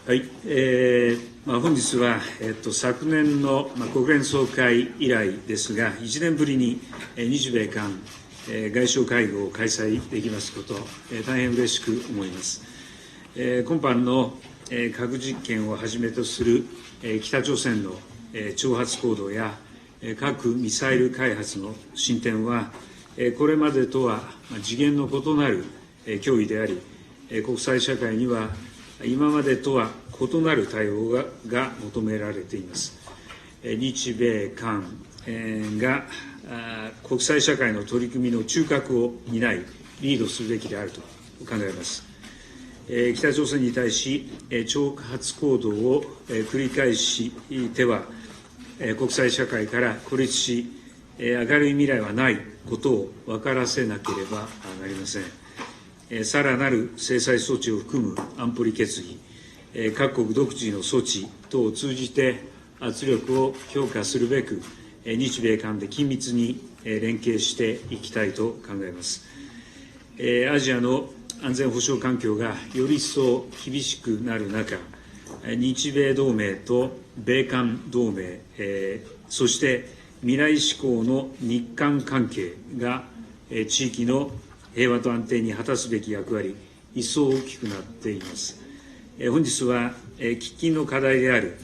はい、本日は、昨年の、国連総会以来ですが、1年ぶりに、日米韓、外相会合を開催できますこと、大変嬉しく思います。今般の、核実験をはじめとする、北朝鮮の、挑発行動や、核・ミサイル開発の進展は、これまでとは次元の異なる脅威であり、国際社会には今までとは異なる対応が求められています。日米韓が国際社会の取り組みの中核を担い、リードするべきであると考えます。北朝鮮に対し、挑発行動を繰り返しては、国際社会から孤立し、明るい未来はないことを分からせなければなりません。さらなる制裁措置を含む安保理決議、各国独自の措置等を通じて圧力を強化するべく、日米韓で緊密に連携していきたいと考えます。アジアの安全保障環境がより一層厳しくなる中、日米同盟と米韓同盟、そして未来志向の日韓関係が地域の平和と安定に果たすべき役割、一層大きくなっています。本日は喫緊の課題である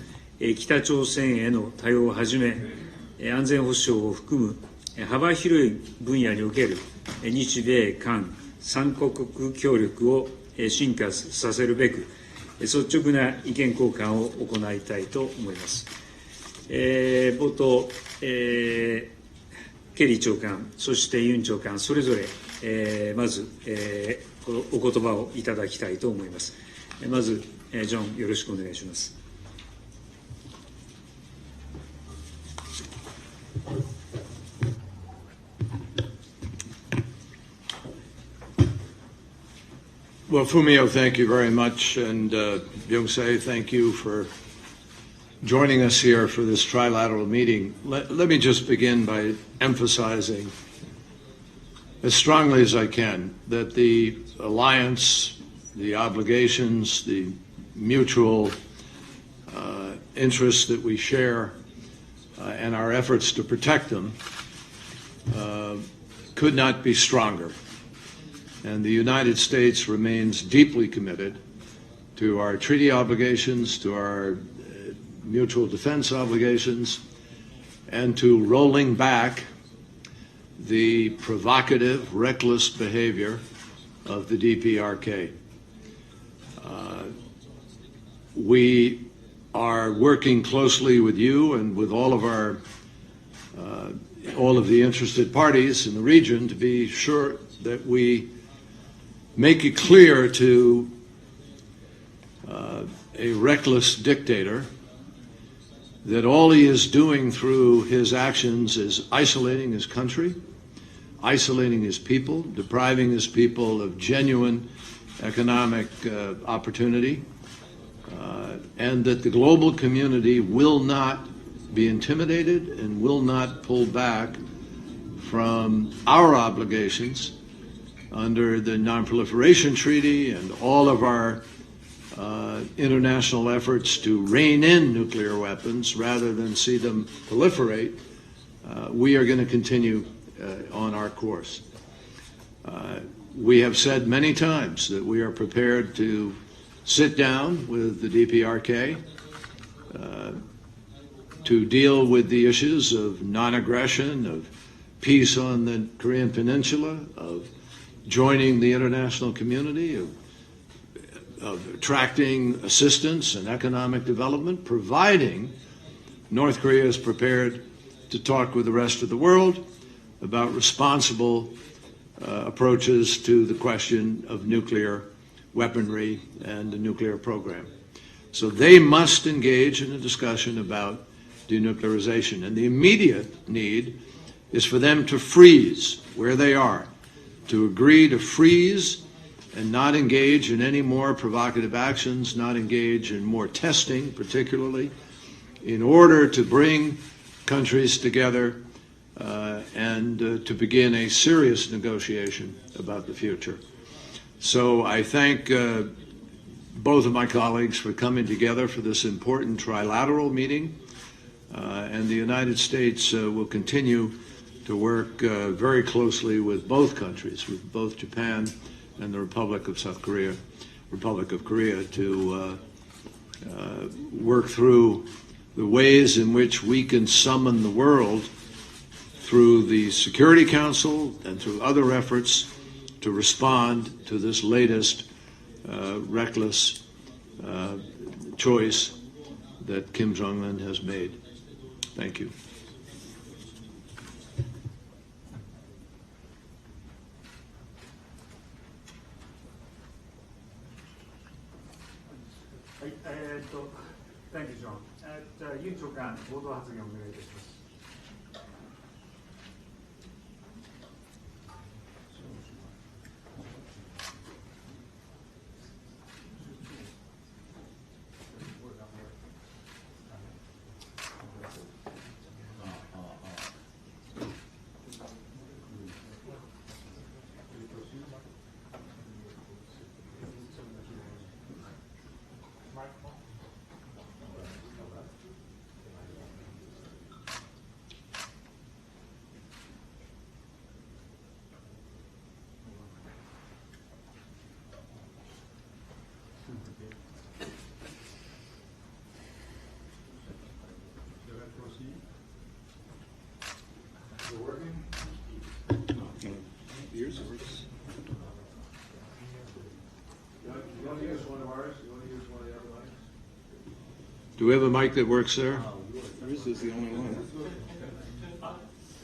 北朝鮮への対応をはじめ、安全保障を含む幅広い分野における日米韓3カ国協力を進化させるべく、率直な意見交換を行いたいと思います。冒頭、ケリー長官、そしてユン長官、それぞれ、まず、お言葉をいただきたいと思います。まず、ジョン、よろしくお願いします。Well, Fumio, thank you very much, and Byung-se, thank you for joining us here for this trilateral meeting. Let me just begin by emphasizing as strongly as I can that the alliance, the obligations, the mutual interests that we share and our efforts to protect them could not be stronger. And the United States remains deeply committed to our treaty obligations, to our mutual defense obligations, and to rolling back the provocative, reckless behavior of the DPRK. We are working closely with you and with all of the interested parties in the region to be sure that we make it clear to a reckless dictator that all he is doing through his actions is isolating his country, isolating his people, depriving his people of genuine economic opportunity, and that the global community will not be intimidated and will not pull back from our obligations under the Non-Proliferation Treaty and all of our international efforts to rein in nuclear weapons rather than see them proliferate. We are going to continue on our course. We have said many times that we are prepared to sit down with the DPRK to deal with the issues of non-aggression, of peace on the Korean Peninsula, of joining the international community, of attracting assistance and economic development, providing North Korea is prepared to talk with the rest of the world about responsible approaches to the question of nuclear weaponry and the nuclear program. So they must engage in a discussion about denuclearization. And the immediate need is for them to freeze where they are, to agree to freeze and not engage in any more provocative actions, not engage in more testing, particularly, in order to bring countries together and to begin a serious negotiation about the future. So I thank both of my colleagues for coming together for this important trilateral meeting. And the United States will continue to work very closely with both countries, with both Japan and the Republic of Korea, to work through the ways in which we can summon the world through the Security Council and through other efforts to respond to this latest reckless choice that Kim Jong-un has made. Thank you. Thank you, John. 委員長官、冒頭発言をお願いいたします。Yours works. You want to use one of ours? You want to use one of the other mics? Do we have a mic that works there? Yours is the only one.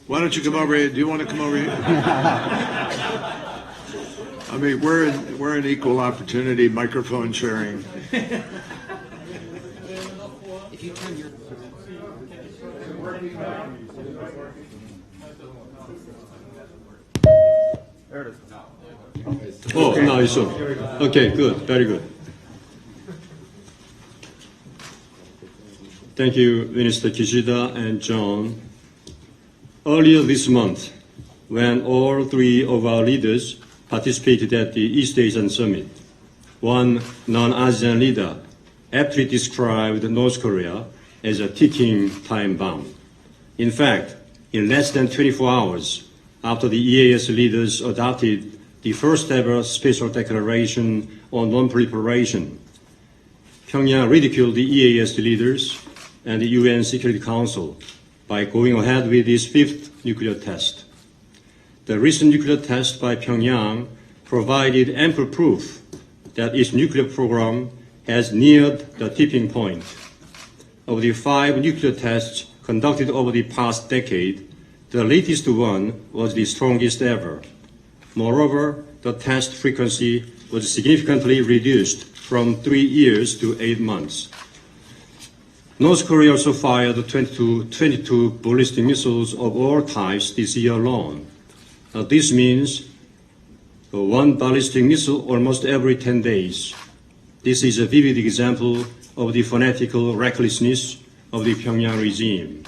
Why don't you come over here? Do you want to come over here? I mean, we're in equal opportunity microphone sharing. If you turn your Oh, now it's on. Okay, good, very good. Thank you, Minister Kishida and John. Earlier this month, when all three of our leaders participated at the East Asian Summit, one non-ASEAN leader aptly described North Korea as a ticking time bomb. In fact, in less than 24 hours after the EAS leaders adopted the first ever special declaration on non-proliferation, Pyongyang ridiculed the EAS leaders and the UN Security Council by going ahead with its fifth nuclear test. The recent nuclear test by Pyongyang provided ample proof that its nuclear program has neared the tipping point. Of the 5 nuclear tests conducted over the past decade, the latest one was the strongest ever. Moreover, the test frequency was significantly reduced from 3 years to 8 months. North Korea also fired 22 ballistic missiles of all types this year alone. This means one ballistic missile almost every 10 days. This is a vivid example of the fanatical recklessness of the Pyongyang regime.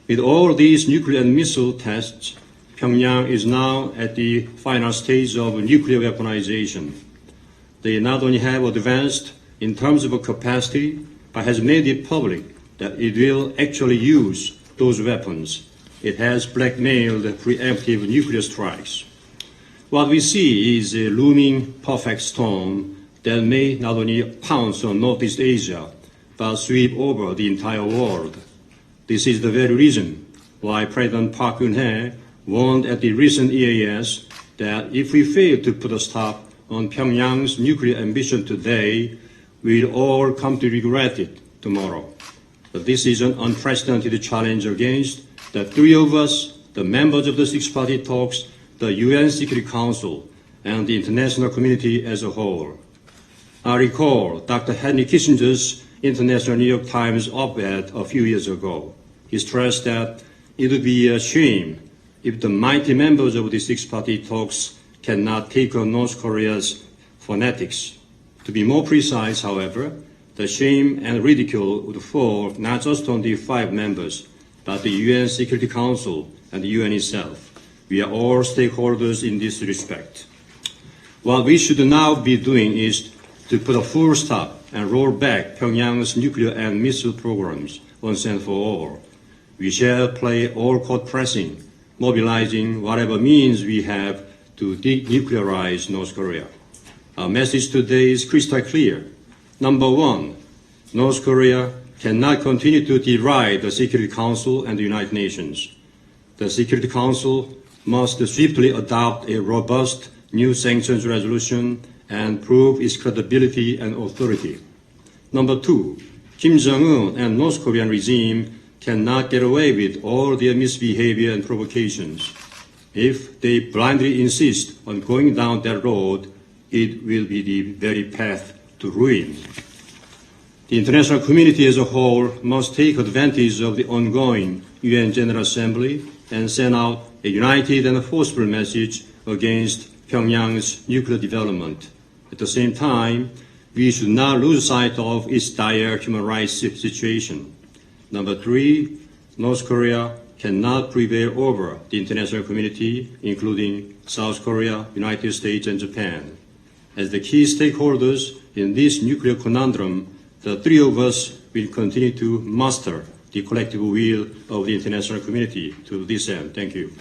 With all these nuclear and missile tests, Pyongyang is now at the final stage of nuclear weaponization. They not only have advanced in terms of capacity, but has made it public that it will actually use those weapons. It has blackmailed preemptive nuclear strikes. What we see is a looming perfect storm that may not only pounce on Northeast Asia, but sweep over the entire world. This is the very reason why President Park Geun-hye warned at the recent EAS that if we fail to put a stop on Pyongyang's nuclear ambition today, we'll all come to regret it tomorrow. But this is an unprecedented challenge against the three of us, the members of the six-party talks, the UN Security Council, and the international community as a whole. I recall Dr. Henry Kissinger's International New York Times op-ed a few years ago. He stressed that it would be a shame if the mighty members of the six-party talks cannot take on North Korea's fanatics. To be more precise, however, the shame and ridicule would fall not just on the 5 members, but the UN Security Council and the UN itself. We are all stakeholders in this respect. What we should now be doing is to put a full stop and roll back Pyongyang's nuclear and missile programs once and for all. We shall play all court pressing, mobilizing whatever means we have to denuclearize North Korea. Our message today is crystal clear. Number one, North Korea cannot continue to deride the Security Council and the United Nations. The Security Council must swiftly adopt a robust new sanctions resolution and prove its credibility and authority. Number two, Kim Jong-un and North Korean regime cannot get away with all their misbehavior and provocations. If they blindly insist on going down that road, it will be the very path to ruin. The international community as a whole must take advantage of the ongoing UN General Assembly and send out a united and forceful message against Pyongyang's nuclear development. At the same time, we should not lose sight of its dire human rights situation. Number three, North Korea cannot prevail over the international community, including South Korea, United States, and Japan. As the key stakeholders in this nuclear conundrum, the three of us will continue to muster the collective will of the international community to this end. Thank you.